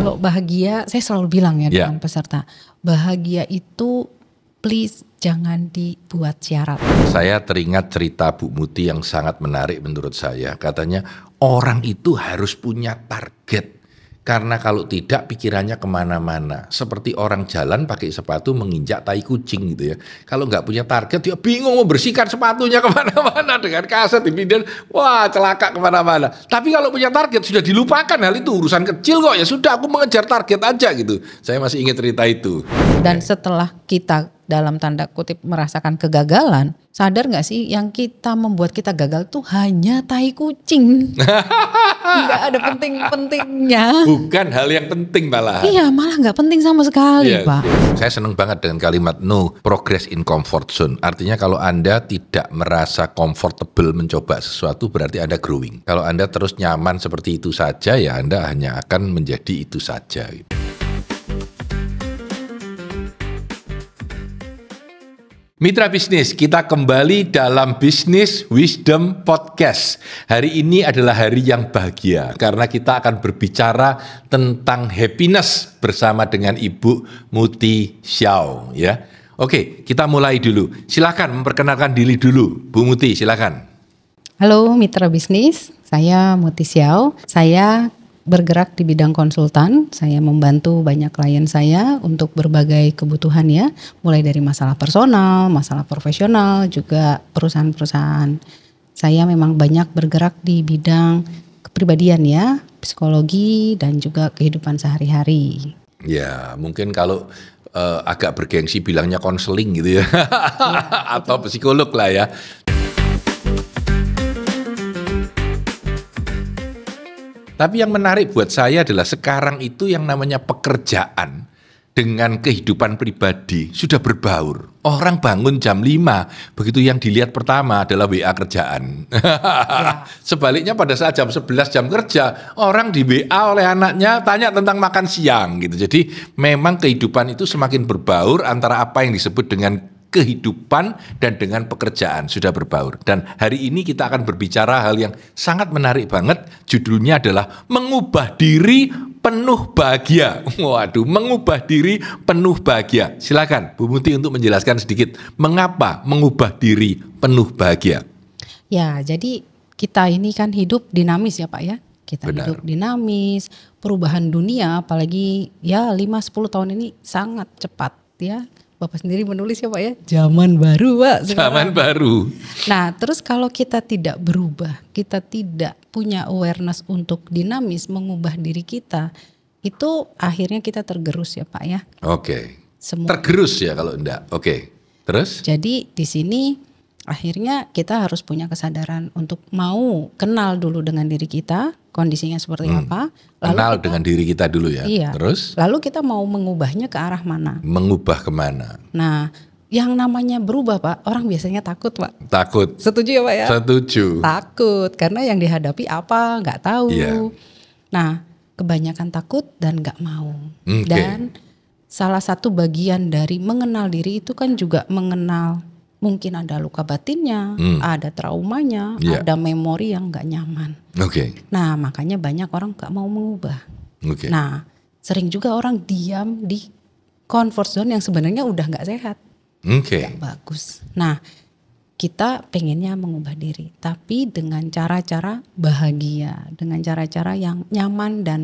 Kalau bahagia, saya selalu bilang ya Ya. dengan peserta, bahagia itu please jangan dibuat syarat. Saya teringat cerita Bu Muti yang sangat menarik menurut saya. Katanya orang itu harus punya target. Karena kalau tidak pikirannya kemana-mana. Seperti orang jalan pakai sepatu menginjak tai kucing gitu ya. Kalau nggak punya target dia bingung membersihkan sepatunya kemana-mana dengan kaset dipindah. Wah celaka kemana-mana. Tapi kalau punya target sudah dilupakan hal itu. Urusan kecil kok, ya sudah aku mengejar target aja gitu. Saya masih ingat cerita itu. Dan setelah kita dalam tanda kutip merasakan kegagalan, sadar nggak sih yang kita membuat kita gagal tuh hanya tai kucing. Nggak ada penting-pentingnya. Bukan hal yang penting malah. Iya, malah nggak penting sama sekali, Pak. Saya senang banget dengan kalimat no progress in comfort zone. Artinya kalau Anda tidak merasa comfortable mencoba sesuatu berarti Anda growing. Kalau Anda terus nyaman seperti itu saja ya Anda hanya akan menjadi itu saja. Mitra bisnis, kita kembali dalam Business Wisdom Podcast. Hari ini adalah hari yang bahagia karena kita akan berbicara tentang happiness bersama dengan Ibu Muti Xiao ya. Oke, kita mulai dulu. Silakan memperkenalkan diri dulu, Bu Muti, silakan. Halo mitra bisnis, saya Muti Xiao. Saya bergerak di bidang konsultan, saya membantu banyak klien saya untuk berbagai kebutuhan ya, mulai dari masalah personal, masalah profesional, juga perusahaan-perusahaan. Saya memang banyak bergerak di bidang kepribadian ya, psikologi dan juga kehidupan sehari-hari. Ya, mungkin kalau agak bergengsi bilangnya konseling gitu ya, atau psikolog lah ya. Tapi yang menarik buat saya adalah sekarang itu yang namanya pekerjaan dengan kehidupan pribadi sudah berbaur. Orang bangun jam 5, begitu yang dilihat pertama adalah WA kerjaan. Ya. Sebaliknya pada saat jam 11 jam kerja, orang di WA oleh anaknya tanya tentang makan siang gitu. Jadi memang kehidupan itu semakin berbaur antara apa yang disebut dengan kehidupan dan dengan pekerjaan sudah berbaur. Dan hari ini kita akan berbicara hal yang sangat menarik banget. Judulnya adalah mengubah diri penuh bahagia. Waduh, mengubah diri penuh bahagia. Silakan Bu Muti untuk menjelaskan sedikit mengapa mengubah diri penuh bahagia. Ya, jadi kita ini kan hidup dinamis ya Pak ya. Kita Benar. hidup dinamis, perubahan dunia apalagi ya 5-10 tahun ini sangat cepat ya. Bapak sendiri menulis ya Pak ya, zaman baru Pak. Zaman baru. Nah terus kalau kita tidak berubah, kita tidak punya awareness untuk dinamis, mengubah diri kita, itu akhirnya kita tergerus ya Pak ya. Oke. Tergerus ya kalau enggak. Oke. Terus? Jadi di sini akhirnya kita harus punya kesadaran untuk mau kenal dulu dengan diri kita, kondisinya seperti apa. Lalu kenal dengan diri kita dulu ya. Iya. Terus? Lalu kita mau mengubahnya ke arah mana? Mengubah kemana? Nah, yang namanya berubah Pak, orang biasanya takut Pak. Takut. Setuju ya Pak ya? Setuju. Takut, karena yang dihadapi apa nggak tahu. Iya. Nah, kebanyakan takut dan nggak mau. Oke. Dan salah satu bagian dari mengenal diri itu kan juga mengenal mungkin ada luka batinnya, ada traumanya, Iya. ada memori yang nggak nyaman. Oke. Nah, makanya banyak orang nggak mau mengubah. Oke. Nah, sering juga orang diam di comfort zone yang sebenarnya udah nggak sehat, Oke. nggak bagus. Nah, kita pengennya mengubah diri, tapi dengan cara-cara bahagia, dengan cara-cara yang nyaman dan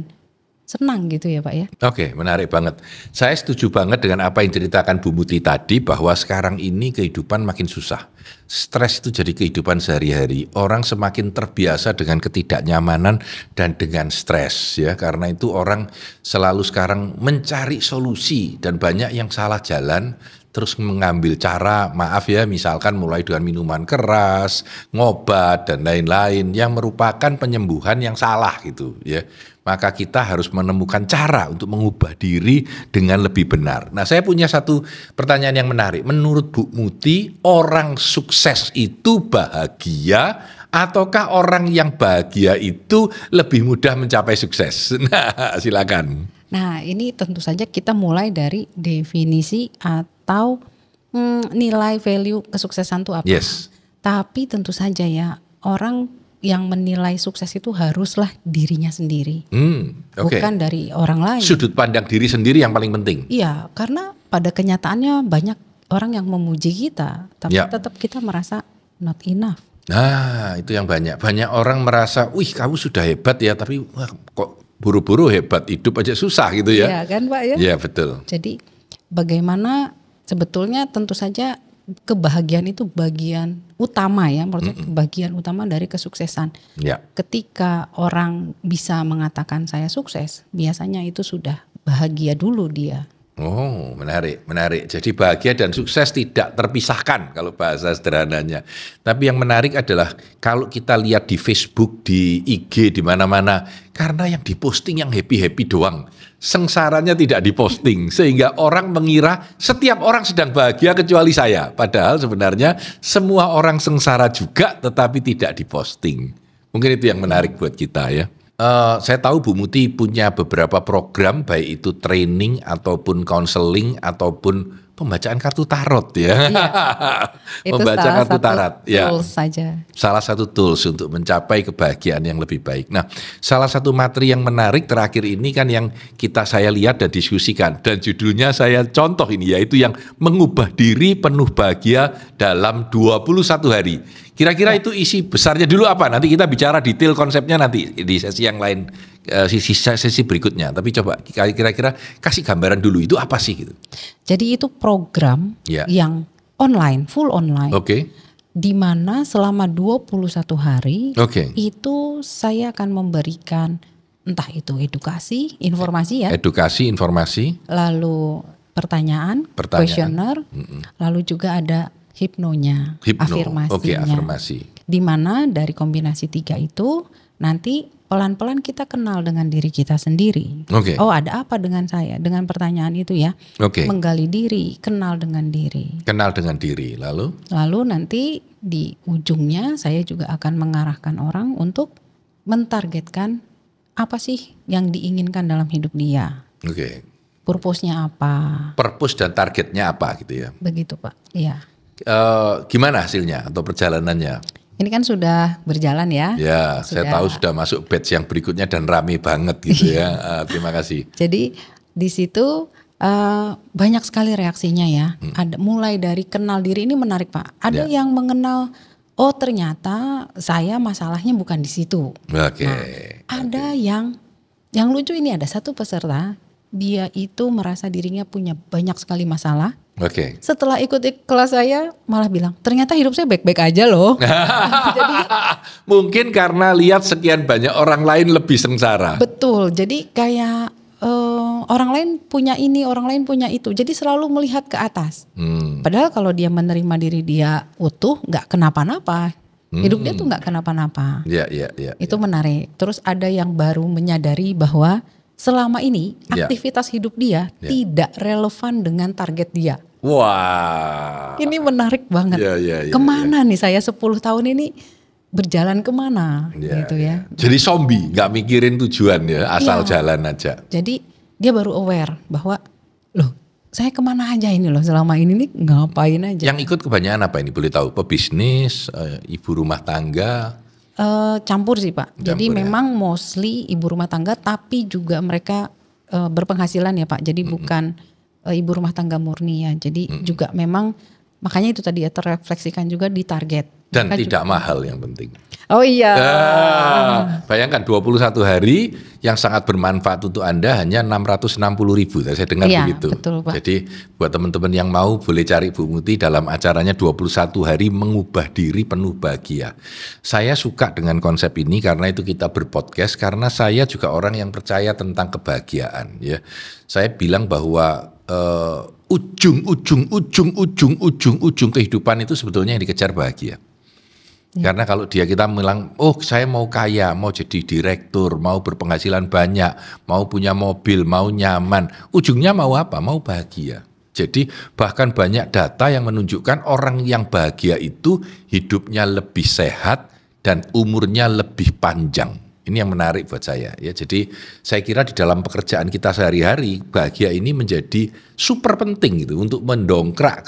senang gitu ya Pak ya. Oke, menarik banget. Saya setuju banget dengan apa yang ceritakan Bu Muti tadi bahwa sekarang ini kehidupan makin susah. Stres itu jadi kehidupan sehari-hari. Orang semakin terbiasa dengan ketidaknyamanan dan dengan stres ya. Karena itu orang selalu sekarang mencari solusi dan banyak yang salah jalan. Terus mengambil cara, maaf ya, misalkan mulai dengan minuman keras, ngobat dan lain-lain yang merupakan penyembuhan yang salah gitu ya. Maka kita harus menemukan cara untuk mengubah diri dengan lebih benar. Nah, saya punya satu pertanyaan yang menarik. Menurut Bu Muti, orang sukses itu bahagia ataukah orang yang bahagia itu lebih mudah mencapai sukses? Nah, silakan. Nah, ini tentu saja kita mulai dari definisi atau nilai value kesuksesan itu apa. Yes. Tapi tentu saja ya, orang yang menilai sukses itu haruslah dirinya sendiri, Oke. bukan dari orang lain. Sudut pandang diri sendiri yang paling penting. Iya, karena pada kenyataannya banyak orang yang memuji kita, tapi Ya. tetap kita merasa not enough. Nah, itu yang banyak. Banyak orang merasa, wih kamu sudah hebat ya, tapi wah, kok buru-buru hebat, hidup aja susah gitu ya. Iya kan Pak ya? Iya betul. Jadi bagaimana sebetulnya tentu saja kebahagiaan itu bagian utama ya, menurut saya bagian utama dari kesuksesan. Ya. Ketika orang bisa mengatakan saya sukses, biasanya itu sudah bahagia dulu dia. Oh, menarik, menarik. Jadi bahagia dan sukses tidak terpisahkan kalau bahasa sederhananya. Tapi yang menarik adalah kalau kita lihat di Facebook, di IG, di mana-mana, karena yang diposting yang happy-happy doang. Sengsaranya tidak diposting sehingga orang mengira setiap orang sedang bahagia kecuali saya. Padahal sebenarnya semua orang sengsara juga tetapi tidak diposting. Mungkin itu yang menarik buat kita ya. Saya tahu Bu Muti punya beberapa program, baik itu training ataupun konseling ataupun pembacaan kartu tarot ya. Iya, itu Membaca salah kartu satu tarot ya. tools saja. Salah satu tools untuk mencapai kebahagiaan yang lebih baik. Nah, salah satu materi yang menarik terakhir ini kan yang saya lihat dan diskusikan, dan judulnya saya contoh ini, yaitu yang mengubah diri penuh bahagia dalam 21 hari. Kira-kira itu isi besarnya dulu apa? Nanti kita bicara detail konsepnya nanti di sesi yang lain, sesi berikutnya. Tapi coba kira-kira kasih gambaran dulu, itu apa sih gitu? Jadi itu program Ya. yang online, full online. Oke. Di mana selama 21 hari Oke. itu saya akan memberikan entah itu edukasi, informasi ya, Edukasi, informasi, lalu pertanyaan, kuesioner, lalu juga ada hipnonya, hipno. afirmasinya. Oke, afirmasi. Di mana dari kombinasi 3 itu nanti pelan-pelan kita kenal dengan diri kita sendiri. Oke. Oh, ada apa dengan saya? Dengan pertanyaan itu ya. Oke. Menggali diri, kenal dengan diri. Kenal dengan diri, lalu? Lalu nanti di ujungnya saya juga akan mengarahkan orang untuk mentargetkan apa sih yang diinginkan dalam hidup dia. Oke. Purpose-nya apa? Purpose dan targetnya apa gitu ya? Begitu Pak. Iya. Gimana hasilnya atau perjalanannya? Ini kan sudah berjalan ya. Ya, saya tahu sudah masuk batch yang berikutnya dan rame banget gitu ya. Terima kasih. Jadi di situ banyak sekali reaksinya ya. Ada mulai dari kenal diri, ini menarik Pak. Ada yang mengenal, oh ternyata saya masalahnya bukan di situ. Oke. Nah, ada yang lucu, ini ada satu peserta, dia itu merasa dirinya punya banyak sekali masalah. Oke. Setelah ikut kelas saya malah bilang, ternyata hidup saya baik-baik aja loh. Jadi mungkin karena lihat sekian banyak orang lain lebih sengsara. betul, jadi kayak orang lain punya ini, orang lain punya itu. Jadi selalu melihat ke atas. Padahal kalau dia menerima diri dia utuh, nggak kenapa-napa. Hidup dia tuh nggak kenapa-napa. Ya. Itu menarik. Terus ada yang baru menyadari bahwa selama ini aktivitas hidup dia tidak relevan dengan target dia. Wah. Ini menarik banget. Kemana nih saya 10 tahun ini berjalan kemana gitu ya. Jadi zombie, nggak mikirin tujuan ya, asal jalan aja. Jadi dia baru aware bahwa loh saya kemana aja ini loh selama ini nih ngapain aja. Yang ikut kebanyakan apa ini boleh tahu? Pebisnis, ibu rumah tangga? Campur sih Pak. Jadi Campur, memang mostly ibu rumah tangga, tapi juga mereka berpenghasilan ya Pak. Jadi bukan ibu rumah tangga murni ya. Jadi juga memang makanya itu tadi ya terrefleksikan juga di target. Dan mereka tidak juga, mahal yang penting. Oh iya. Bayangkan 21 hari yang sangat bermanfaat untuk Anda hanya 660.000. Saya dengar begitu. Betul, Pak. Jadi buat teman-teman yang mau boleh cari Bu Muti dalam acaranya 21 hari mengubah diri penuh bahagia. Saya suka dengan konsep ini karena itu kita berpodcast, karena saya juga orang yang percaya tentang kebahagiaan ya. Saya bilang bahwa ujung kehidupan itu sebetulnya yang dikejar bahagia. Karena kalau kita bilang, oh saya mau kaya, mau jadi direktur, mau berpenghasilan banyak, mau punya mobil, mau nyaman, ujungnya mau apa? Mau bahagia. Jadi bahkan banyak data yang menunjukkan orang yang bahagia itu hidupnya lebih sehat dan umurnya lebih panjang. Ini yang menarik buat saya ya. Jadi saya kira di dalam pekerjaan kita sehari-hari bahagia ini menjadi super penting gitu untuk mendongkrak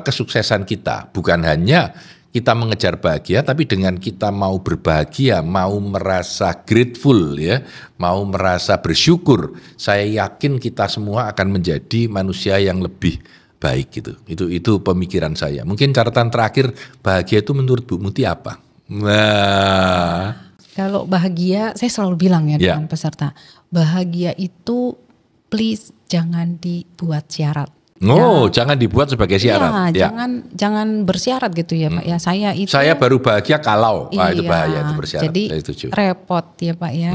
kesuksesan kita. Bukan hanya kita mengejar bahagia, tapi dengan kita mau berbahagia, mau merasa grateful ya, mau merasa bersyukur, saya yakin kita semua akan menjadi manusia yang lebih baik gitu. Itu pemikiran saya. Mungkin catatan terakhir, bahagia itu menurut Bu Muti apa? Nah, kalau bahagia, saya selalu bilang ya dengan peserta, bahagia itu please jangan dibuat syarat. Jangan dibuat sebagai syarat. Ya. Jangan bersyarat gitu ya Pak ya. Saya baru bahagia kalau itu bahaya, itu bersyarat. Jadi saya setuju. Repot ya Pak ya.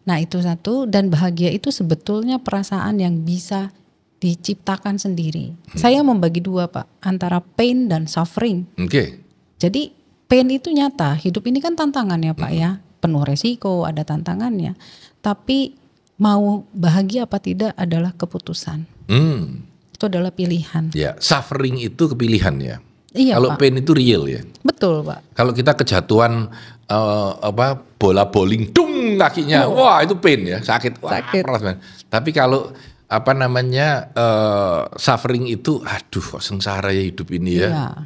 Nah itu satu, dan bahagia itu sebetulnya perasaan yang bisa diciptakan sendiri. Saya membagi dua Pak, antara pain dan suffering. Jadi pain itu nyata, hidup ini kan tantangan ya Pak ya, penuh resiko, ada tantangannya. Tapi mau bahagia apa tidak adalah keputusan. Itu adalah pilihan. Ya, suffering itu kepilihan ya. Iya, kalau Pak. pain itu real ya. Betul Pak. Kalau kita kejatuhan bola bowling, dung kakinya, wah itu pain ya, sakit. Sakit. Wah, tapi kalau suffering itu, aduh kok sengsara ya hidup ini ya. Iya.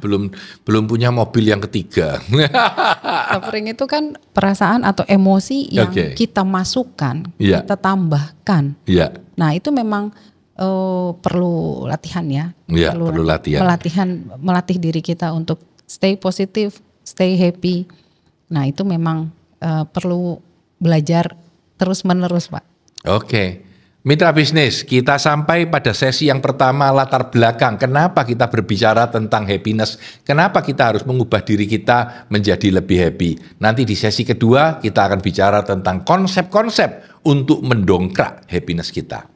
Belum punya mobil yang ketiga. Suffering itu kan perasaan atau emosi yang kita masukkan, kita tambahkan. Nah itu memang perlu latihan ya. Perlu latihan. Melatih diri kita untuk stay positif, stay happy. Nah itu memang perlu belajar terus menerus Pak. Mitra bisnis, kita sampai pada sesi yang pertama, latar belakang. Kenapa kita berbicara tentang happiness? Kenapa kita harus mengubah diri kita menjadi lebih happy? Nanti di sesi kedua kita akan bicara tentang konsep-konsep untuk mendongkrak happiness kita.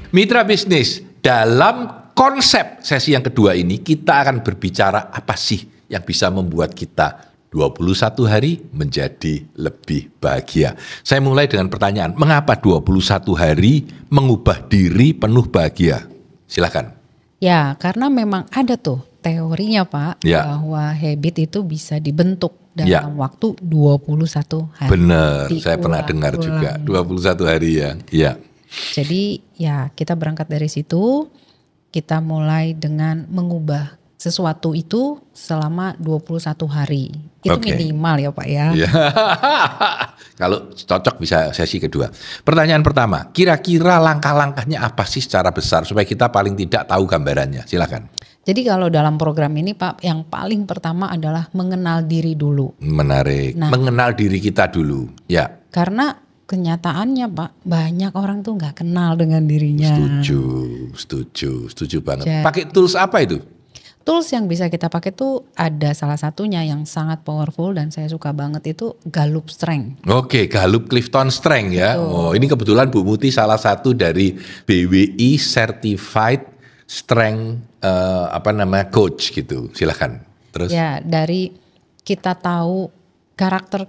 Mitra bisnis, dalam konsep sesi yang kedua ini kita akan berbicara apa sih yang bisa membuat kita 21 hari menjadi lebih bahagia. Saya mulai dengan pertanyaan, mengapa 21 hari mengubah diri penuh bahagia? Silakan. Ya, karena memang ada tuh teorinya Pak, bahwa habit itu bisa dibentuk dalam waktu 21 hari. Benar, saya pernah dengar juga 21 hari ya. Jadi ya kita berangkat dari situ, kita mulai dengan mengubah sesuatu itu selama 21 hari. Itu minimal ya Pak ya. Kalau cocok bisa sesi kedua. Pertanyaan pertama, kira-kira langkah-langkahnya apa sih secara besar supaya kita paling tidak tahu gambarannya? Silakan. Jadi kalau dalam program ini Pak, yang paling pertama adalah mengenal diri dulu. Menarik, mengenal diri kita dulu. Ya. Karena kenyataannya Pak, banyak orang tuh nggak kenal dengan dirinya. Setuju banget. Pakai tools apa itu? Tools yang bisa kita pakai tuh ada salah satunya yang sangat powerful dan saya suka banget itu Gallup Strength. Gallup Clifton Strength ya. Ini kebetulan Bu Muti salah satu dari BWI Certified Strength coach gitu. Silakan. Terus? Ya, dari kita tahu karakter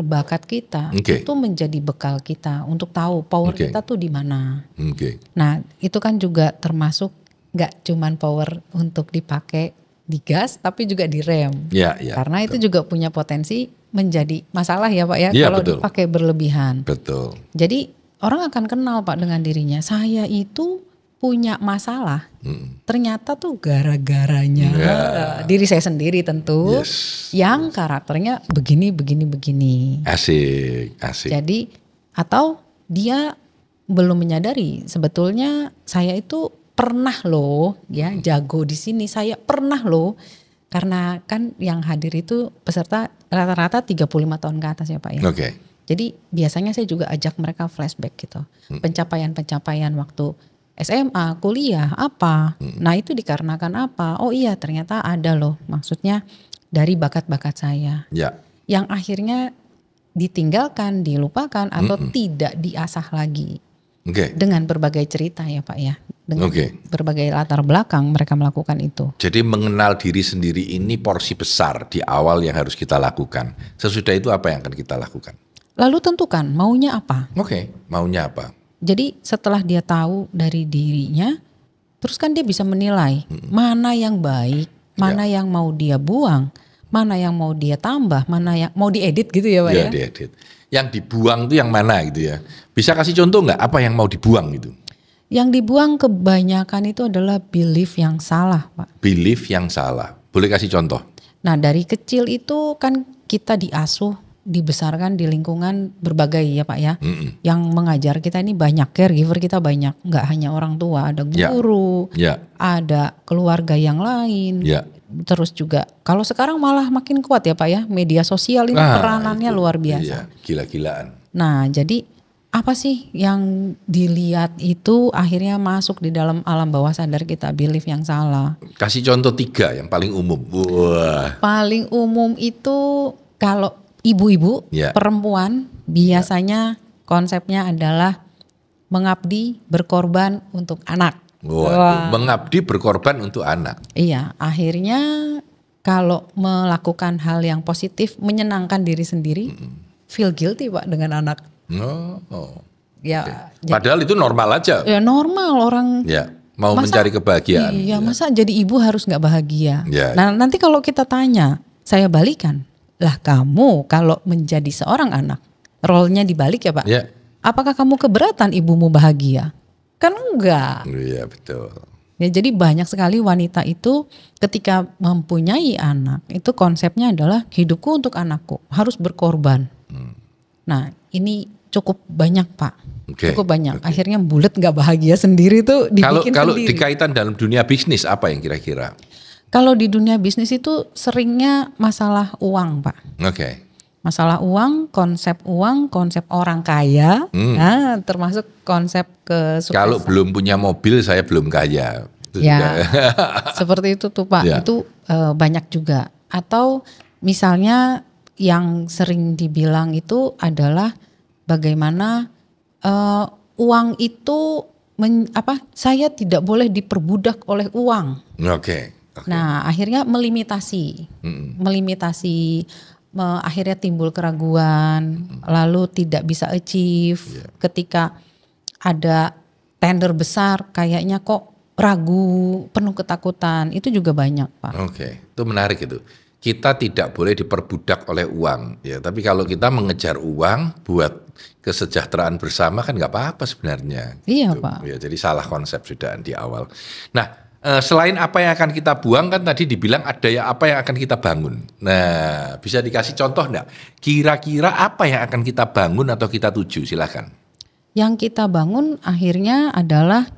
bakat kita itu menjadi bekal kita untuk tahu power kita tuh di mana. Nah, itu kan juga termasuk gak cuman power untuk dipakai di gas tapi juga di rem. Karena itu juga punya potensi menjadi masalah ya Pak ya kalau dipakai berlebihan. Jadi orang akan kenal Pak dengan dirinya. Saya itu punya masalah. Ternyata tuh gara-garanya diri saya sendiri tentu yang karakternya begini. Asik. Jadi atau dia belum menyadari sebetulnya saya itu pernah loh ya jago di sini, saya pernah loh, karena kan yang hadir itu peserta rata-rata 35 tahun ke atas ya Pak ya. Jadi biasanya saya juga ajak mereka flashback gitu, pencapaian-pencapaian waktu SMA, kuliah apa, nah itu dikarenakan apa? Oh iya ternyata ada loh, maksudnya dari bakat-bakat saya yang akhirnya ditinggalkan, dilupakan atau tidak diasah lagi. Dengan berbagai cerita ya Pak ya, dengan berbagai latar belakang mereka melakukan itu. Jadi mengenal diri sendiri ini porsi besar di awal yang harus kita lakukan. Sesudah itu apa yang akan kita lakukan? Lalu tentukan maunya apa. Maunya apa? Jadi setelah dia tahu dari dirinya, terus kan dia bisa menilai mana yang baik, mana yang mau dia buang, mana yang mau dia tambah, mana yang mau diedit gitu ya Pak ya. Diedit. Yang dibuang itu yang mana gitu ya. Bisa kasih contoh nggak apa yang mau dibuang gitu? Yang dibuang kebanyakan itu adalah belief yang salah, Pak. Belief yang salah. Boleh kasih contoh? Nah, dari kecil itu kan kita diasuh, dibesarkan di lingkungan berbagai ya Pak ya. Yang mengajar kita ini banyak, caregiver kita banyak. Nggak hanya orang tua, ada guru, ada keluarga yang lain. Terus juga kalau sekarang malah makin kuat ya Pak ya. Media sosial ini peranannya luar biasa. Gila-gilaan. Nah, jadi apa sih yang dilihat itu akhirnya masuk di dalam alam bawah sadar kita, belief yang salah. Kasih contoh 3 yang paling umum. Wah. Paling umum itu kalau ibu-ibu, perempuan biasanya konsepnya adalah mengabdi, berkorban untuk anak. Wah. Mengabdi, berkorban untuk anak. Iya, akhirnya kalau melakukan hal yang positif, menyenangkan diri sendiri, feel guilty Pak dengan anak. Ya, padahal itu normal aja. Ya normal orang. Ya, mau mencari kebahagiaan. Iya, masa jadi ibu harus nggak bahagia? Ya. Nah, nanti kalau kita tanya, saya balikan, lah kamu kalau menjadi seorang anak, role-nya dibalik ya Pak. Ya. Apakah kamu keberatan ibumu bahagia? Kan enggak. Iya betul. Ya, jadi banyak sekali wanita itu ketika mempunyai anak, itu konsepnya adalah hidupku untuk anakku, harus berkorban. Nah, ini cukup banyak Pak, cukup banyak. Akhirnya bulet nggak bahagia sendiri tuh dibikin kalau sendiri. dikaitan dalam dunia bisnis apa yang kira-kira? Kalau di dunia bisnis itu seringnya masalah uang Pak. Masalah uang, konsep orang kaya, nah, termasuk konsep kesuksesan. Kalau belum punya mobil saya belum kaya. Ya, seperti itu tuh Pak. Itu banyak juga. Atau misalnya yang sering dibilang itu adalah bagaimana uang itu saya tidak boleh diperbudak oleh uang. Nah, akhirnya melimitasi, akhirnya timbul keraguan, lalu tidak bisa achieve. Ketika ada tender besar, kayaknya kok ragu, penuh ketakutan. Itu juga banyak Pak. Itu menarik itu. Kita tidak boleh diperbudak oleh uang, ya. Tapi kalau kita mengejar uang buat kesejahteraan bersama kan nggak apa-apa sebenarnya. Iya gitu. Pak. Ya, jadi salah konsep sudah di awal. Nah, selain apa yang akan kita buang kan tadi dibilang ada ya apa yang akan kita bangun. Nah, bisa dikasih contoh nggak? Kira-kira apa yang akan kita bangun atau kita tuju? Silakan. Yang kita bangun akhirnya adalah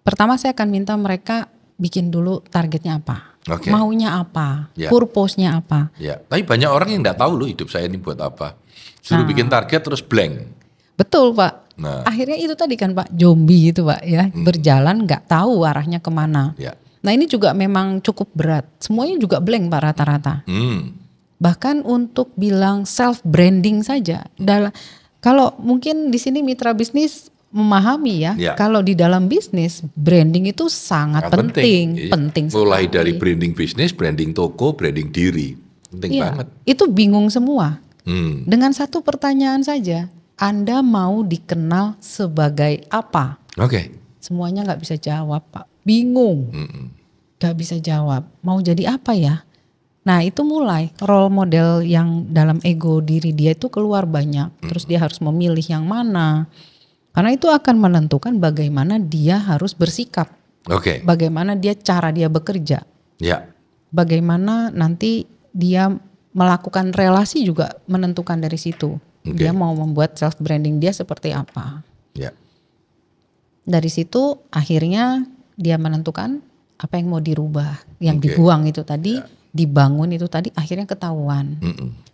pertama saya akan minta mereka bikin dulu targetnya apa. Maunya apa, purpose-nya apa. Tapi banyak orang yang nggak tahu loh hidup saya ini buat apa. Suruh bikin target terus blank. Betul Pak. Akhirnya itu tadi kan Pak, zombie itu Pak ya, berjalan nggak tahu arahnya kemana. Nah ini juga memang cukup berat. Semuanya juga blank Pak rata-rata. Bahkan untuk bilang self branding saja. Kalau mungkin di sini mitra bisnis memahami ya, kalau di dalam bisnis branding itu sangat penting. Mulai dari branding bisnis, branding toko, branding diri, penting banget. Itu bingung semua. Dengan satu pertanyaan saja, Anda mau dikenal sebagai apa? Semuanya nggak bisa jawab Pak, bingung, nggak bisa jawab. Mau jadi apa ya? Nah itu mulai role model yang dalam ego diri dia itu keluar banyak. Terus dia harus memilih yang mana. Karena itu akan menentukan bagaimana dia harus bersikap, bagaimana cara dia bekerja, bagaimana nanti dia melakukan relasi juga menentukan dari situ. Dia mau membuat self branding dia seperti apa. Dari situ akhirnya dia menentukan apa yang mau dirubah, yang dibuang itu tadi, dibangun itu tadi, akhirnya ketahuan.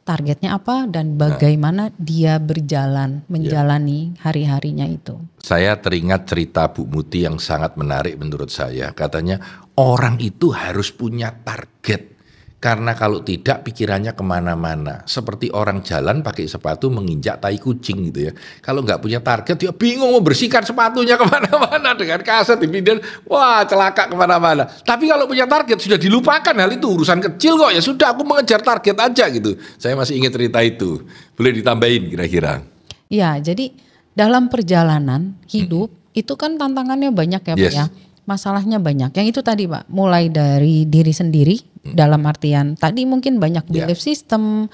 Targetnya apa dan bagaimana dia berjalan menjalani hari-harinya itu. Saya teringat cerita Bu Muti yang sangat menarik menurut saya. Katanya orang itu harus punya target. Karena kalau tidak pikirannya kemana-mana. Seperti orang jalan pakai sepatu menginjak tai kucing gitu ya. Kalau nggak punya target dia bingung membersihkan sepatunya kemana-mana dengan kaset dipindah. Wah celaka kemana-mana. Tapi kalau punya target sudah dilupakan hal itu. Urusan kecil kok ya sudah aku mengejar target aja gitu. Saya masih ingat cerita itu. Boleh ditambahin kira-kira? Ya jadi dalam perjalanan hidup itu kan tantangannya banyak ya Pak ya. Masalahnya banyak. Yang itu tadi Pak, mulai dari diri sendiri dalam artian tadi mungkin banyak belief system,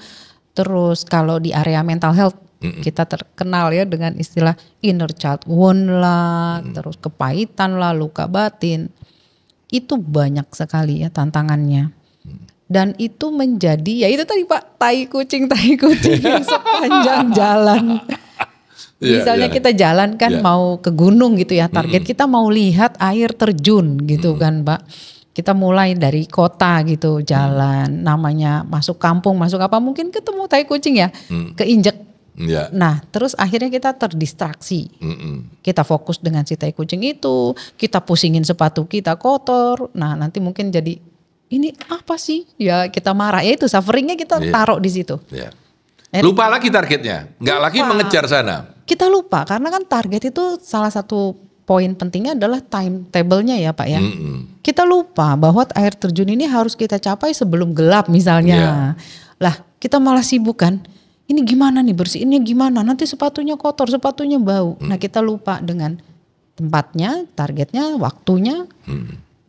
terus kalau di area mental health Kita terkenal ya dengan istilah inner child wound lah, terus kepahitan lah, luka batin. Itu banyak sekali ya tantangannya. Dan itu menjadi, ya itu tadi Pak, tai kucing yang sepanjang jalan. Misalnya kita jalan kan mau ke gunung gitu ya, target kita mau lihat air terjun gitu kan Pak. Kita mulai dari kota gitu jalan, namanya masuk kampung, masuk apa, mungkin ketemu tai kucing ya, keinjek. Nah terus akhirnya kita terdistraksi, kita fokus dengan si tai kucing itu, kita pusingin sepatu kita kotor, nah nanti mungkin jadi ini apa sih ya, kita marah ya, itu sufferingnya kita taruh di situ. Lupa lagi targetnya, nggak lagi mengejar sana. Kita lupa karena kan target itu salah satu poin pentingnya adalah timetable-nya ya Pak ya. Kita lupa bahwa air terjun ini harus kita capai sebelum gelap misalnya. Lah kita malah sibuk kan. Ini gimana nih, bersihinnya gimana, nanti sepatunya kotor, sepatunya bau. Nah kita lupa dengan tempatnya, targetnya, waktunya.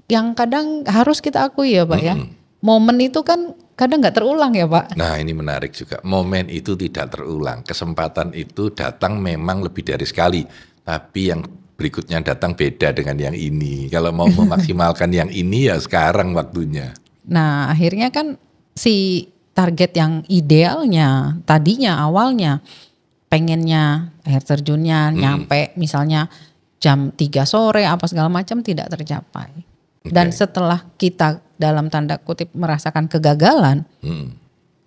Yang kadang harus kita akui ya Pak ya. Momen itu kan kadang gak terulang ya Pak. Nah ini menarik juga, momen itu tidak terulang. Kesempatan itu datang memang lebih dari sekali. Tapi yang berikutnya datang beda dengan yang ini. Kalau mau memaksimalkan yang ini ya sekarang waktunya. Nah akhirnya kan si target yang idealnya tadinya awalnya pengennya air terjunnya nyampe misalnya jam 3 sore apa segala macam tidak tercapai. Dan setelah kita dalam tanda kutip merasakan kegagalan,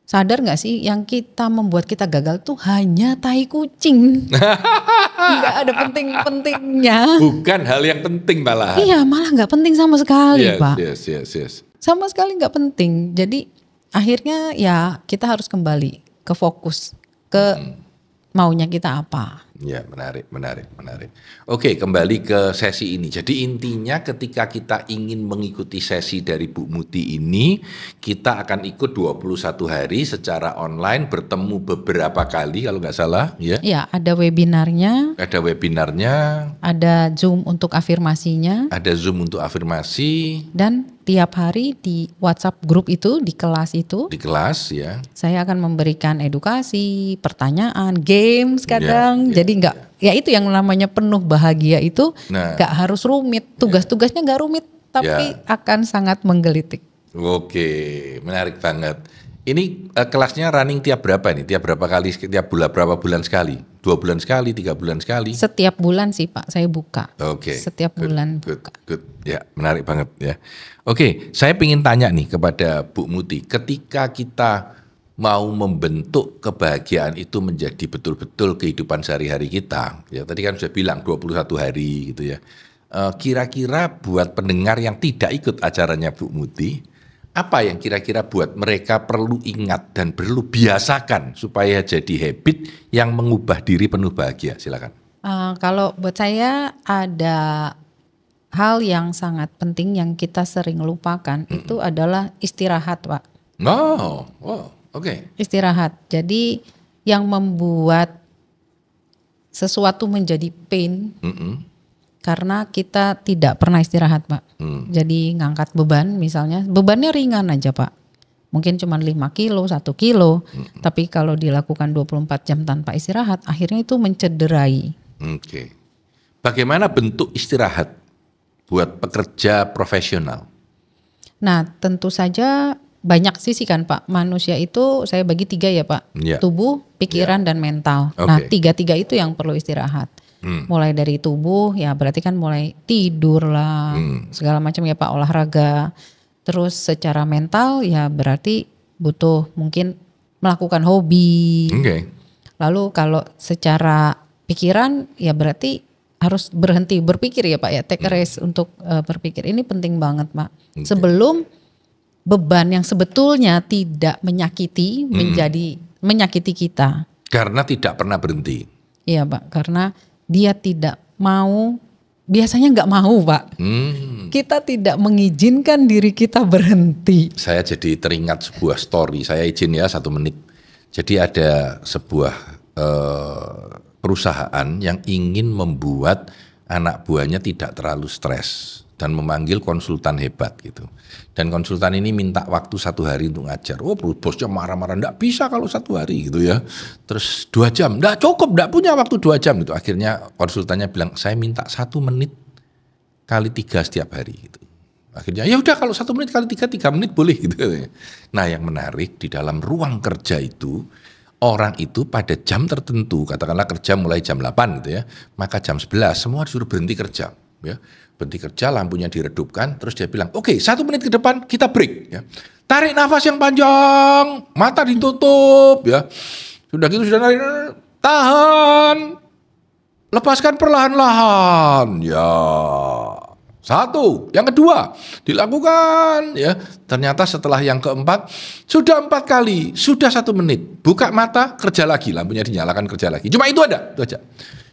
sadar gak sih yang kita membuat kita gagal tuh hanya tai kucing. Gak ada penting-pentingnya. Bukan hal yang penting malah. Iya malah gak penting sama sekali Pak. Yes. Sama sekali gak penting. Jadi akhirnya ya kita harus kembali ke fokus, ke maunya kita apa. Ya menarik. Oke, kembali ke sesi ini. Jadi intinya ketika kita ingin mengikuti sesi dari Bu Muti ini, kita akan ikut 21 hari secara online, bertemu beberapa kali kalau nggak salah. Ya, ada webinarnya. Ada Zoom untuk afirmasinya. Dan tiap hari di WhatsApp grup itu, di kelas itu. Di kelas ya. Saya akan memberikan edukasi, pertanyaan, games kadang. Jadi nggak, ya itu yang namanya penuh bahagia itu nggak harus rumit. Tugas-tugasnya nggak rumit, tapi akan sangat menggelitik. Oke, menarik banget. Ini kelasnya running tiap berapa nih? Tiap berapa kali? Tiap bulan, berapa bulan sekali? 2 bulan sekali, 3 bulan sekali? Setiap bulan sih Pak, saya buka. Oke. Setiap bulan buka. Good. Ya, menarik banget ya. Oke, saya ingin tanya nih kepada Bu Muti. Ketika kita mau membentuk kebahagiaan itu menjadi betul-betul kehidupan sehari-hari kita. Ya, tadi kan sudah bilang 21 hari gitu ya. Kira-kira buat pendengar yang tidak ikut acaranya Bu Muti, apa yang kira-kira buat mereka perlu ingat dan perlu biasakan supaya jadi habit yang mengubah diri penuh bahagia? Silakan. Kalau buat saya ada hal yang sangat penting yang kita sering lupakan, itu adalah istirahat Pak. Oke. Istirahat. Jadi yang membuat sesuatu menjadi pain karena kita tidak pernah istirahat Pak. Jadi ngangkat beban misalnya, bebannya ringan aja Pak. Mungkin cuma 5 kilo, 1 kilo. Tapi kalau dilakukan 24 jam tanpa istirahat, akhirnya itu mencederai. Oke. Bagaimana bentuk istirahat buat pekerja profesional? Nah tentu saja banyak sisi kan Pak. Manusia itu saya bagi 3 ya Pak. Tubuh, pikiran, dan mental. Nah 3-3 itu yang perlu istirahat. Mulai dari tubuh ya berarti kan mulai tidur lah, segala macam ya Pak, olahraga. Terus secara mental ya berarti butuh mungkin melakukan hobi. Lalu kalau secara pikiran ya berarti harus berhenti berpikir ya Pak ya, take a rest untuk berpikir. Ini penting banget Pak. Sebelum beban yang sebetulnya tidak menyakiti menjadi menyakiti kita. Karena tidak pernah berhenti. Iya Pak, karena dia tidak mau, biasanya nggak mau Pak. Kita tidak mengizinkan diri kita berhenti. Saya jadi teringat sebuah story, saya izin ya 1 menit. Jadi ada sebuah perusahaan yang ingin membuat anak buahnya tidak terlalu stres. dan memanggil konsultan hebat gitu. Dan konsultan ini minta waktu 1 hari untuk ngajar. Oh, bosnya marah-marah, enggak bisa kalau 1 hari gitu ya. Terus 2 jam, enggak cukup, enggak punya waktu 2 jam gitu. Akhirnya konsultannya bilang, saya minta 1 menit kali 3 setiap hari gitu. Akhirnya ya udah kalau 1 menit kali 3 menit boleh gitu. Nah yang menarik di dalam ruang kerja itu, orang itu pada jam tertentu, katakanlah kerja mulai jam 8 gitu ya, maka jam 11 semua disuruh berhenti kerja ya. Berhenti kerja, lampunya diredupkan, terus dia bilang, oke, 1 menit ke depan kita break ya. Tarik nafas yang panjang, mata ditutup ya. Sudah gitu sudah narik, tahan, lepaskan perlahan-lahan ya. 1, yang kedua dilakukan ya. Ternyata setelah yang keempat sudah 4 kali, sudah 1 menit. Buka mata, kerja lagi, lampunya dinyalakan, kerja lagi. Cuma itu aja.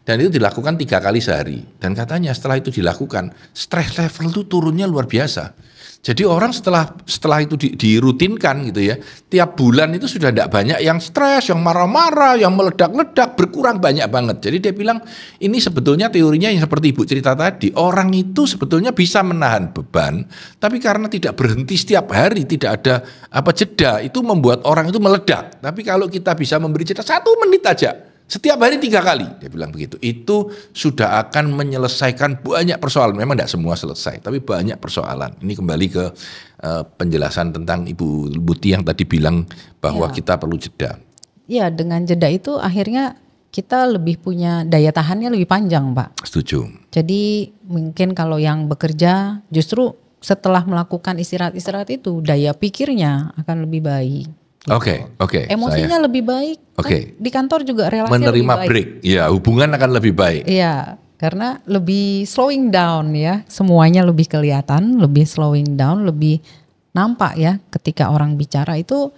Dan itu dilakukan 3 kali sehari. Dan katanya setelah itu dilakukan, stress level itu turunnya luar biasa. Jadi orang setelah itu dirutinkan gitu ya, tiap bulan itu sudah tidak banyak yang stres, yang marah-marah, yang meledak-ledak, berkurang banyak banget. Jadi dia bilang ini sebetulnya teorinya yang seperti Ibu cerita tadi, orang itu sebetulnya bisa menahan beban, tapi karena tidak berhenti setiap hari, tidak ada jeda, itu membuat orang itu meledak. Tapi kalau kita bisa memberi jeda 1 menit aja, setiap hari 3 kali, dia bilang begitu. Itu sudah akan menyelesaikan banyak persoalan. Memang tidak semua selesai, tapi banyak persoalan. Ini kembali ke penjelasan tentang Ibu Muti yang tadi bilang bahwa kita perlu jeda. Iya, dengan jeda itu akhirnya kita lebih punya daya tahannya lebih panjang, Pak. Setuju. Jadi mungkin kalau yang bekerja justru setelah melakukan istirahat-istirahat itu daya pikirnya akan lebih baik. Oke. Emosinya lebih baik. Oke. Di kantor juga relasi menerima lebih baik. break, ya hubungan akan lebih baik. Iya, karena lebih slowing down ya, semuanya lebih kelihatan, lebih slowing down, lebih nampak ya. Ketika orang bicara itu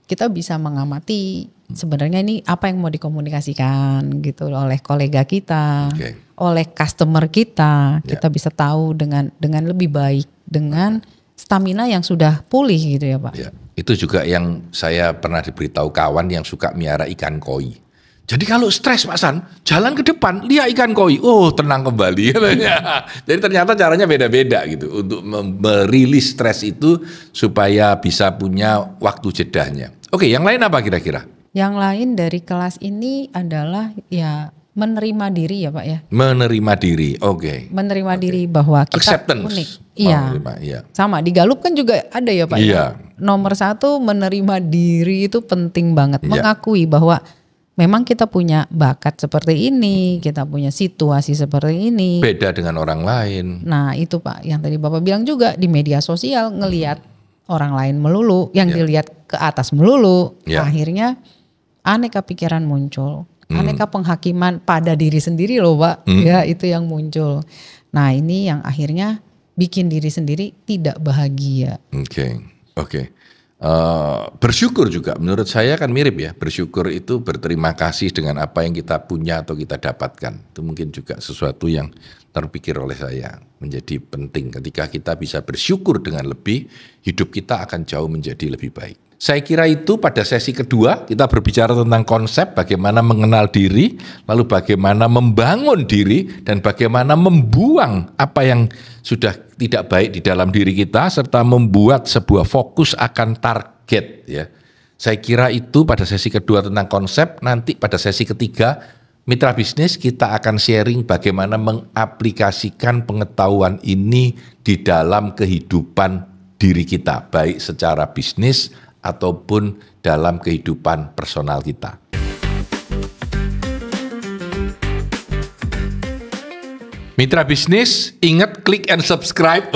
kita bisa mengamati sebenarnya ini apa yang mau dikomunikasikan gitu oleh kolega kita, oleh customer kita. Kita bisa tahu dengan lebih baik, dengan stamina yang sudah pulih gitu ya Pak. Ya. Itu juga yang saya pernah diberitahu kawan yang suka miara ikan koi. Jadi kalau stres Pak San, jalan ke depan, lihat ikan koi, oh tenang kembali. Jadi ternyata caranya beda-beda gitu untuk merilis stres itu supaya bisa punya waktu jedanya. Oke, yang lain apa kira-kira? Yang lain dari kelas ini adalah ya menerima diri ya Pak ya. Menerima diri, oke. Menerima diri bahwa kita acceptance. Unik. Iya. Sama di Gallup kan juga ada ya Pak. Iya. Ya? Nomor 1 menerima diri itu penting banget. Mengakui bahwa memang kita punya bakat seperti ini, kita punya situasi seperti ini. Beda dengan orang lain. Nah itu Pak, yang tadi Bapak bilang juga di media sosial ngelihat orang lain melulu, yang dilihat ke atas melulu, akhirnya aneka pikiran muncul. Aneka penghakiman pada diri sendiri loh Pak, ya itu yang muncul. Nah ini yang akhirnya bikin diri sendiri tidak bahagia. Oke. Bersyukur juga menurut saya kan mirip ya. Bersyukur itu berterima kasih dengan apa yang kita punya atau kita dapatkan. Itu mungkin juga sesuatu yang terpikir oleh saya menjadi penting. Ketika kita bisa bersyukur dengan lebih, hidup kita akan jauh menjadi lebih baik. Saya kira itu pada sesi kedua kita berbicara tentang konsep bagaimana mengenal diri, lalu bagaimana membangun diri, dan bagaimana membuang apa yang sudah tidak baik di dalam diri kita, serta membuat sebuah fokus akan target. Ya, saya kira itu pada sesi kedua tentang konsep. Nanti pada sesi ketiga, mitra bisnis kita akan sharing bagaimana mengaplikasikan pengetahuan ini di dalam kehidupan diri kita, baik secara bisnis ataupun dalam kehidupan personal kita. Mitra bisnis, ingat klik and subscribe.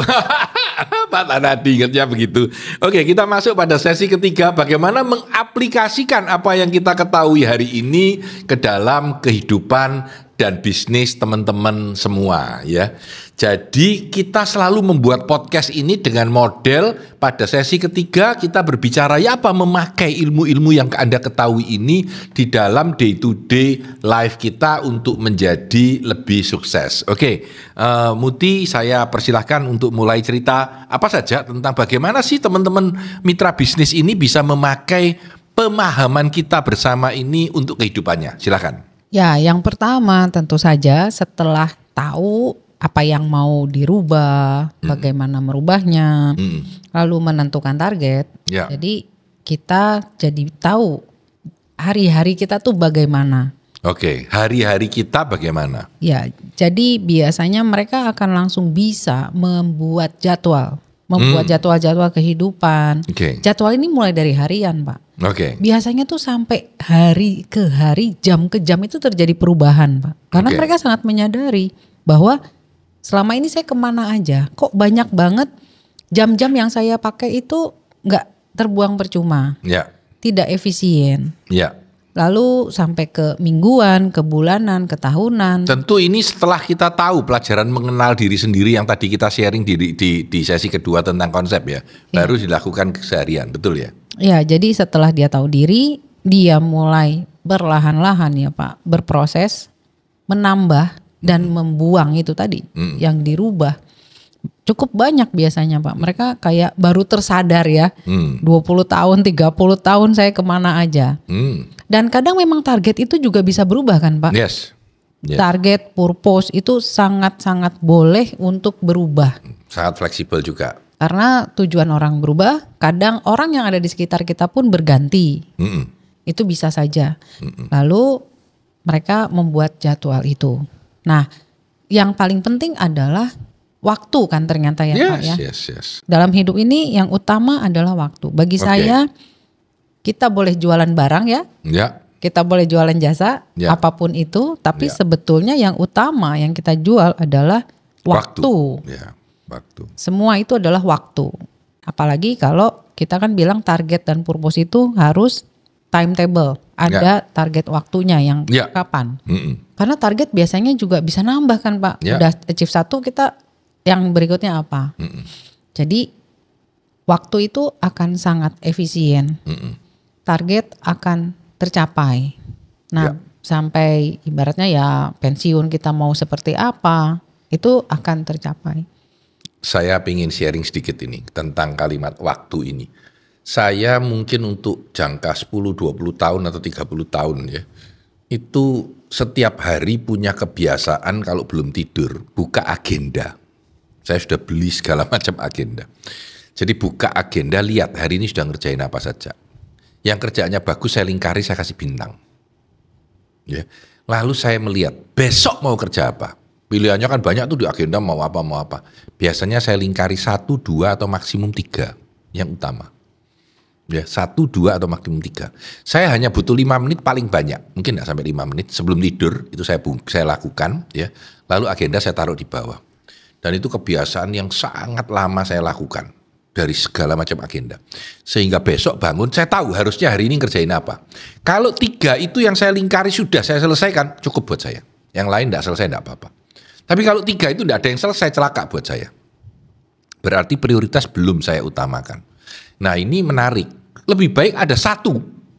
Pak Tanadi ingatnya begitu. Oke, kita masuk pada sesi ketiga, bagaimana mengaplikasikan apa yang kita ketahui hari ini ke dalam kehidupan dan bisnis teman-teman semua ya. Jadi kita selalu membuat podcast ini dengan model pada sesi ketiga kita berbicara ya apa memakai ilmu-ilmu yang Anda ketahui ini di dalam day to day life kita untuk menjadi lebih sukses. Oke, Muti saya persilahkan untuk mulai cerita apa saja tentang bagaimana sih teman-teman mitra bisnis ini bisa memakai pemahaman kita bersama ini untuk kehidupannya. Silakan. Ya, yang pertama tentu saja setelah tahu apa yang mau dirubah, bagaimana merubahnya, lalu menentukan target. Ya. Jadi kita jadi tahu hari-hari kita tuh bagaimana. Oke, hari-hari kita bagaimana? Ya, jadi biasanya mereka akan langsung bisa membuat jadwal kehidupan. Oke. Jadwal ini mulai dari harian, Pak. Oke. Biasanya tuh sampai hari ke hari, jam ke jam itu terjadi perubahan, Pak. Karena Oke. mereka sangat menyadari bahwa selama ini saya kemana aja, kok banyak banget jam-jam yang saya pakai itu nggak terbuang percuma, Ya. tidak efisien. Ya. Lalu sampai ke mingguan, ke bulanan, ke tahunan. Tentu ini setelah kita tahu pelajaran mengenal diri sendiri yang tadi kita sharing di sesi kedua tentang konsep ya, baru dilakukan keseharian, betul ya? Ya, jadi setelah dia tahu diri, dia mulai perlahan-lahan ya Pak, berproses, menambah dan membuang itu tadi yang dirubah. Cukup banyak biasanya Pak, mereka kayak baru tersadar ya, 20 tahun, 30 tahun saya kemana aja. Dan kadang memang target itu juga bisa berubah kan Pak? Yes. Yes. Target, purpose itu sangat-sangat boleh untuk berubah. Sangat fleksibel juga. Karena tujuan orang berubah, kadang orang yang ada di sekitar kita pun berganti. Itu bisa saja. Lalu mereka membuat jadwal itu. Nah, yang paling penting adalah waktu kan ternyata ya Pak ya. Yes. Dalam hidup ini yang utama adalah waktu. Bagi saya, kita boleh jualan barang ya. Ya. Kita boleh jualan jasa, Ya. apapun itu. Tapi Ya. sebetulnya yang utama yang kita jual adalah waktu. Ya, waktu. Semua itu adalah waktu. Apalagi kalau kita kan bilang target dan purpose itu harus timetable. Ada target waktunya yang kapan. Karena target biasanya juga bisa nambah kan Pak. Ya. Udah achieve satu, kita yang berikutnya apa. Jadi waktu itu akan sangat efisien. Target akan tercapai. Nah sampai ibaratnya ya pensiun kita mau seperti apa, itu akan tercapai. Saya ingin sharing sedikit ini tentang kalimat waktu ini. Saya mungkin untuk jangka 10, 20 tahun atau 30 tahun ya, itu setiap hari punya kebiasaan kalau belum tidur, buka agenda. Saya sudah beli segala macam agenda. Jadi buka agenda, lihat hari ini sudah ngerjain apa saja. Yang kerjaannya bagus saya lingkari, saya kasih bintang. Ya. Lalu saya melihat besok mau kerja apa. Pilihannya kan banyak tuh di agenda mau apa. Biasanya saya lingkari 1, 2 atau maksimum 3 yang utama. Ya, 1, 2 atau maksimum 3. Saya hanya butuh 5 menit paling banyak. Mungkin enggak sampai 5 menit sebelum tidur itu saya lakukan ya. Lalu agenda saya taruh di bawah. Dan itu kebiasaan yang sangat lama saya lakukan dari segala macam agenda. Sehingga besok bangun saya tahu harusnya hari ini ngerjain apa. Kalau 3 itu yang saya lingkari sudah saya selesaikan, cukup buat saya. Yang lain enggak selesai enggak apa-apa. Tapi kalau 3 itu enggak ada yang selesai, celaka buat saya. Berarti prioritas belum saya utamakan. Nah ini menarik. Lebih baik ada 1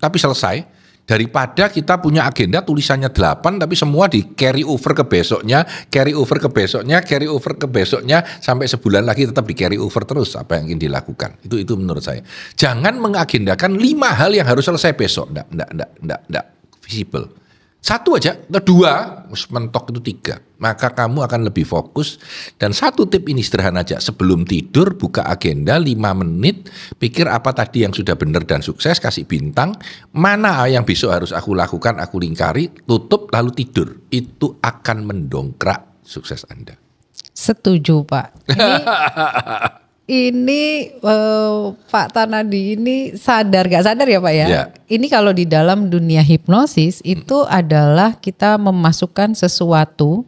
tapi selesai daripada kita punya agenda tulisannya 8 tapi semua di carry over ke besoknya, carry over ke besoknya, carry over ke besoknya sampai sebulan lagi tetap di carry over terus apa yang ingin dilakukan. Itu menurut saya. Jangan mengagendakan 5 hal yang harus selesai besok. Enggak visible. 1 aja, 2, mentok itu 3. Maka kamu akan lebih fokus. Dan 1 tip ini sederhana aja. Sebelum tidur, buka agenda 5 menit. Pikir apa tadi yang sudah benar dan sukses, kasih bintang. Mana yang besok harus aku lakukan, aku lingkari, tutup, lalu tidur. Itu akan mendongkrak sukses Anda. Setuju Pak. Ini Pak Tanadi ini sadar gak sadar ya Pak ya? Ya. Ini kalau di dalam dunia hipnosis itu adalah kita memasukkan sesuatu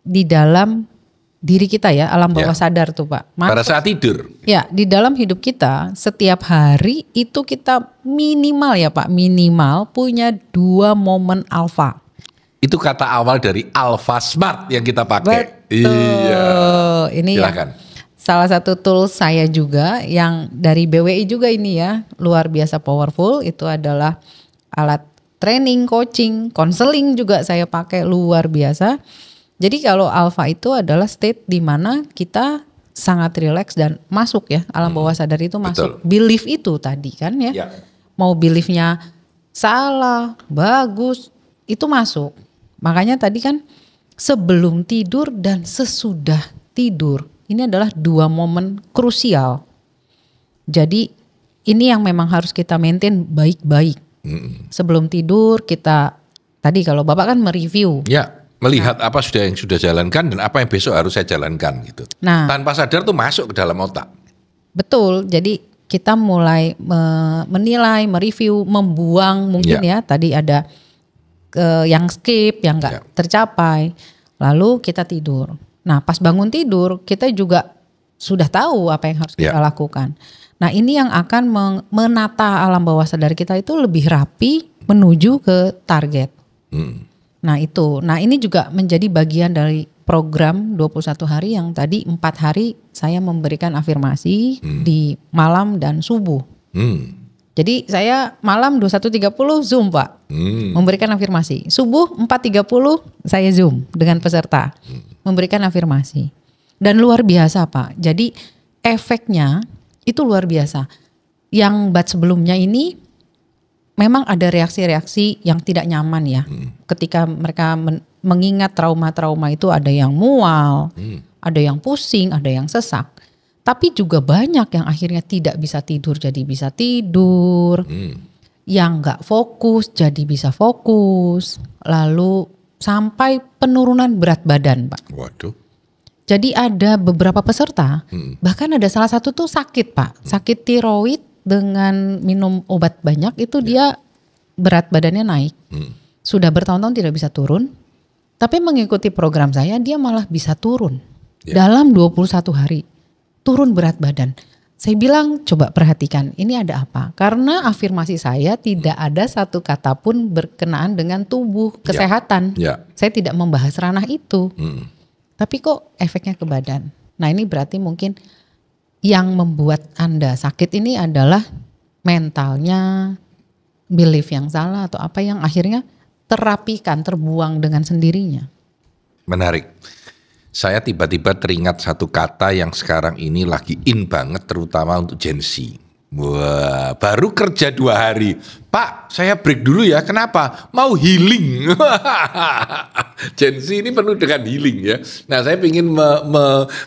di dalam diri kita ya, alam bawah sadar tuh Pak. Pada saat tidur. Ya, di dalam hidup kita setiap hari itu kita minimal ya Pak, minimal punya 2 momen alfa. Itu kata awal dari Alpha Smart yang kita pakai. Betul. Iya. Ini silakan. Salah satu tools saya juga yang dari BWI juga ini ya, luar biasa powerful. Itu adalah alat training, coaching, counseling juga saya pakai luar biasa. Jadi kalau alpha itu adalah state di mana kita sangat rileks dan masuk ya, alam bawah sadar itu masuk. Betul. Belief itu tadi kan ya. Mau beliefnya salah, bagus, itu masuk. Makanya tadi kan sebelum tidur dan sesudah tidur. Ini adalah 2 momen krusial. Jadi ini yang memang harus kita maintain baik-baik. Sebelum tidur kita, tadi kalau Bapak kan mereview. Ya, melihat apa yang sudah jalankan dan apa yang besok harus saya jalankan gitu. Nah, tanpa sadar tuh masuk ke dalam otak. Betul, jadi kita mulai menilai, mereview, membuang mungkin ya. Tadi ada yang skip, yang nggak tercapai. Lalu kita tidur. Nah pas bangun tidur kita juga sudah tahu apa yang harus kita lakukan. Nah ini yang akan menata alam bawah sadar kita itu lebih rapi menuju ke target. Nah itu, nah ini juga menjadi bagian dari program 21 hari yang tadi 4 hari saya memberikan afirmasi di malam dan subuh. Jadi saya malam 21.30 Zoom Pak, memberikan afirmasi. Subuh 4.30 saya Zoom dengan peserta, memberikan afirmasi. Dan luar biasa Pak, jadi efeknya itu luar biasa. Yang bat sebelumnya ini memang ada reaksi-reaksi yang tidak nyaman ya. Ketika mereka mengingat trauma-trauma itu ada yang mual, ada yang pusing, ada yang sesak. Tapi juga banyak yang akhirnya tidak bisa tidur jadi bisa tidur. Yang gak fokus jadi bisa fokus. Lalu sampai penurunan berat badan Pak. Waduh. Jadi ada beberapa peserta, bahkan ada salah satu tuh sakit Pak. Sakit tiroid dengan minum obat banyak itu dia berat badannya naik. Sudah bertahun-tahun tidak bisa turun. Tapi mengikuti program saya dia malah bisa turun. Dalam 21 hari. Turun berat badan. Saya bilang coba perhatikan ini ada apa. Karena afirmasi saya tidak ada satu kata pun berkenaan dengan tubuh, kesehatan. Saya tidak membahas ranah itu. Tapi kok efeknya ke badan. Nah ini berarti mungkin yang membuat Anda sakit ini adalah mentalnya, belief yang salah atau apa yang akhirnya terapikan, terbuang dengan sendirinya. Menarik. Saya tiba-tiba teringat satu kata yang sekarang ini lagi in banget terutama untuk Gen Z. Wah, baru kerja 2 hari. Pak, saya break dulu ya. Kenapa? Mau healing. Gen Z ini penuh dengan healing ya. Nah, saya ingin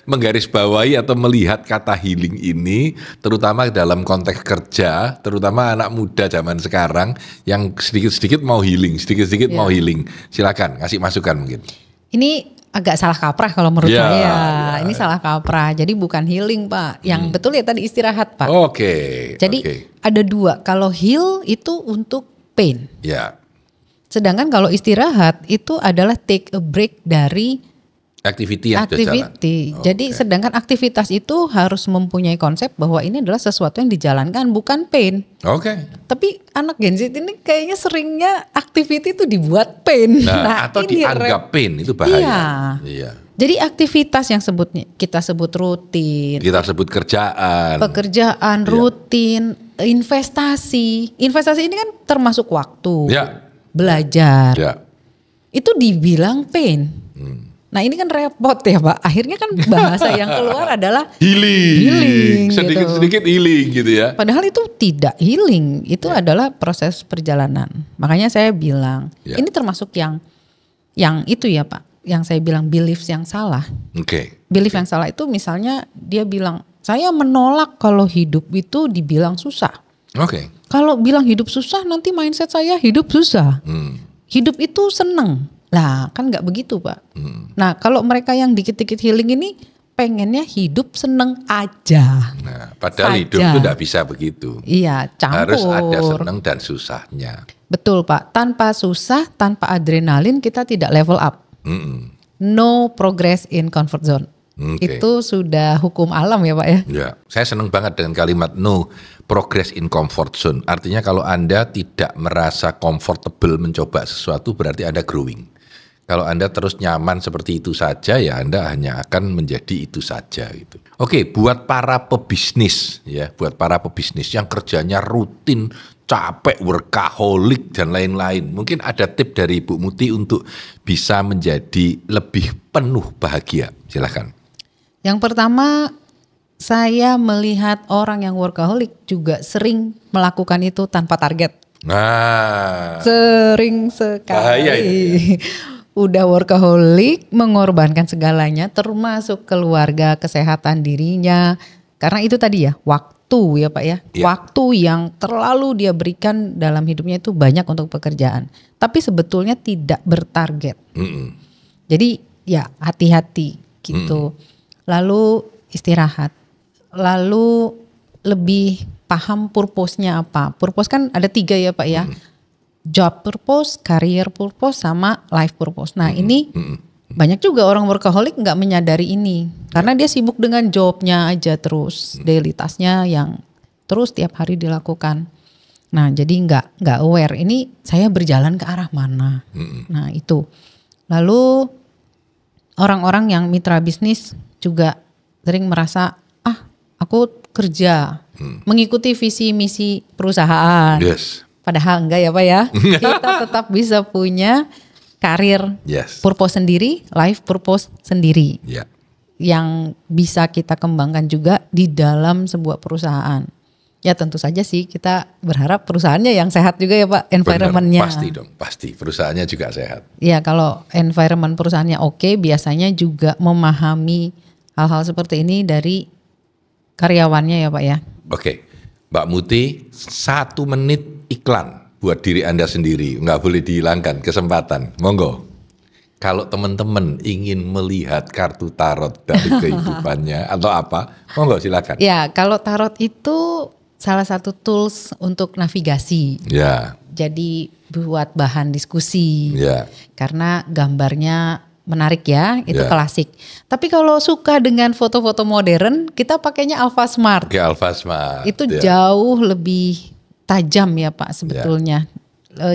menggarisbawahi atau melihat kata healing ini terutama dalam konteks kerja, terutama anak muda zaman sekarang yang sedikit-sedikit mau healing, sedikit-sedikit mau healing. Silakan, kasih masukan mungkin. Ini agak salah kaprah kalau menurut saya. Ini salah kaprah. Jadi bukan healing Pak. Yang betul ya tadi istirahat Pak. Jadi ada 2. Kalau heal itu untuk pain. Sedangkan kalau istirahat itu adalah take a break dari activity yang sudah jalan. Jadi sedangkan aktivitas itu harus mempunyai konsep bahwa ini adalah sesuatu yang dijalankan bukan pain. Tapi anak Gen Z ini kayaknya seringnya activity itu dibuat pain. Nah atau dianggap pain itu bahaya. Jadi aktivitas yang kita sebut rutin. Kita sebut kerjaan. Pekerjaan rutin, investasi. Investasi ini kan termasuk waktu. Belajar. Itu dibilang pain. Nah ini kan repot ya Pak. Akhirnya kan bahasa yang keluar adalah healing. Sedikit-sedikit healing gitu ya. Padahal itu tidak healing. Itu adalah proses perjalanan. Makanya saya bilang ini termasuk yang itu ya Pak. Yang saya bilang beliefs yang salah. Belief yang salah itu misalnya dia bilang saya menolak kalau hidup itu dibilang susah. Kalau bilang hidup susah nanti mindset saya hidup susah. Hidup itu seneng. Lah kan gak begitu Pak. Nah kalau mereka yang dikit-dikit healing ini pengennya hidup seneng aja. Nah padahal hidup itu gak bisa begitu. Iya campur. Harus ada seneng dan susahnya. Betul Pak. Tanpa susah, tanpa adrenalin kita tidak level up. No progress in comfort zone. Itu sudah hukum alam ya Pak ya. Saya senang banget dengan kalimat no progress in comfort zone. Artinya kalau Anda tidak merasa comfortable mencoba sesuatu berarti Anda growing. Kalau Anda terus nyaman seperti itu saja ya Anda hanya akan menjadi itu saja gitu. Buat para pebisnis ya, buat para pebisnis yang kerjanya rutin, capek, workaholic dan lain-lain. Mungkin ada tip dari Bu Muti untuk bisa menjadi lebih penuh bahagia. Silakan. Yang pertama, saya melihat orang yang workaholic juga sering melakukan itu tanpa target. Nah, sering sekali. Bahaya ini. udah workaholic, mengorbankan segalanya termasuk keluarga, kesehatan dirinya. Karena itu tadi ya, waktu ya Pak ya. Iya. Waktu yang terlalu dia berikan dalam hidupnya itu banyak untuk pekerjaan. Tapi sebetulnya tidak bertarget. Jadi ya hati-hati gitu. Lalu istirahat. Lalu lebih paham purpose-nya apa. Purpose kan ada 3 ya Pak ya. Job purpose, career purpose, sama life purpose. Nah ini banyak juga orang workaholic nggak menyadari ini. Karena dia sibuk dengan jobnya aja terus. Daily task-nya yang terus tiap hari dilakukan. Nah jadi nggak aware. Ini saya berjalan ke arah mana. Nah itu. Lalu orang-orang yang mitra bisnis juga sering merasa, aku kerja, mengikuti visi misi perusahaan. Yes. Padahal enggak ya Pak ya. Kita tetap bisa punya karir Yes. purpose sendiri, life purpose sendiri. Ya. Yang bisa kita kembangkan juga di dalam sebuah perusahaan. Ya tentu saja sih kita berharap perusahaannya yang sehat juga ya Pak, environment-nya. Benar, pasti dong, pasti. Perusahaannya juga sehat. Ya kalau environment perusahaannya oke, biasanya juga memahami hal-hal seperti ini dari karyawannya ya Pak ya. Oke, Mbak Muti, 1 menit iklan buat diri Anda sendiri, nggak boleh dihilangkan kesempatan. Monggo. Kalau teman-teman ingin melihat kartu tarot dari kehidupannya atau apa, monggo silakan. Ya kalau tarot itu salah satu tools untuk navigasi. Ya, Jadi buat bahan diskusi. ya. Karena gambarnya menarik ya, itu Ya. klasik. Tapi kalau suka dengan foto-foto modern, kita pakainya Alpha Smart. Oke, Alpha Smart. Itu ya. jauh lebih tajam ya Pak sebetulnya.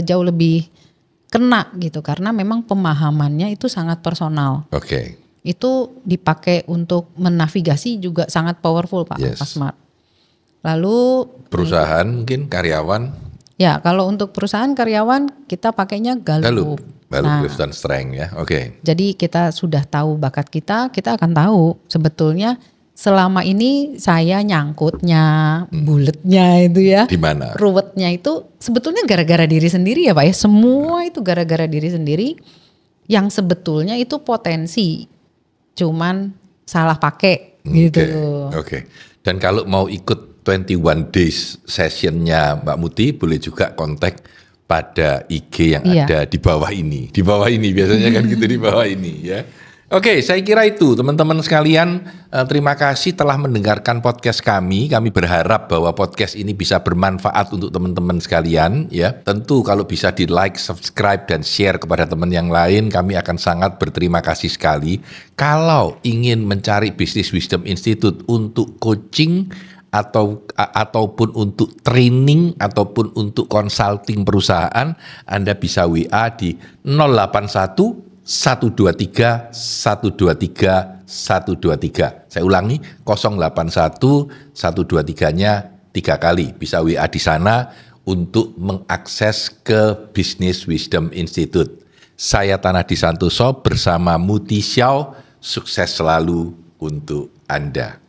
Jauh lebih kena gitu karena memang pemahamannya itu sangat personal. Oke, Itu dipakai untuk menavigasi juga sangat powerful Pak Yes. Alpha Smart. Lalu perusahaan mungkin karyawan, ya kalau untuk perusahaan karyawan kita pakainya Gallup. Nah, Clifton Strength ya. Oke. jadi kita sudah tahu bakat kita akan tahu sebetulnya selama ini saya nyangkutnya, buletnya itu ya, Di mana? ruwetnya itu sebetulnya gara-gara diri sendiri ya Pak ya. Semua itu gara-gara diri sendiri yang sebetulnya itu potensi, cuman salah pakai gitu. Oke. Dan kalau mau ikut 21 days sessionnya Mbak Muti, boleh juga kontak pada IG yang Iya. ada di bawah ini. Di bawah ini biasanya kan gitu di bawah ini ya. Oke, saya kira itu teman-teman sekalian, terima kasih telah mendengarkan podcast kami. Kami berharap bahwa podcast ini bisa bermanfaat untuk teman-teman sekalian ya. Tentu kalau bisa di like, subscribe dan share kepada teman yang lain, kami akan sangat berterima kasih sekali. Kalau ingin mencari Business Wisdom Institute untuk coaching ataupun untuk training ataupun untuk consulting perusahaan, Anda bisa WA di 081 123 123 123. Saya ulangi 081 123-nya 3 kali. Bisa WA di sana untuk mengakses ke Business Wisdom Institute. Saya Tanah Santoso bersama Muti Xiao, sukses selalu untuk Anda.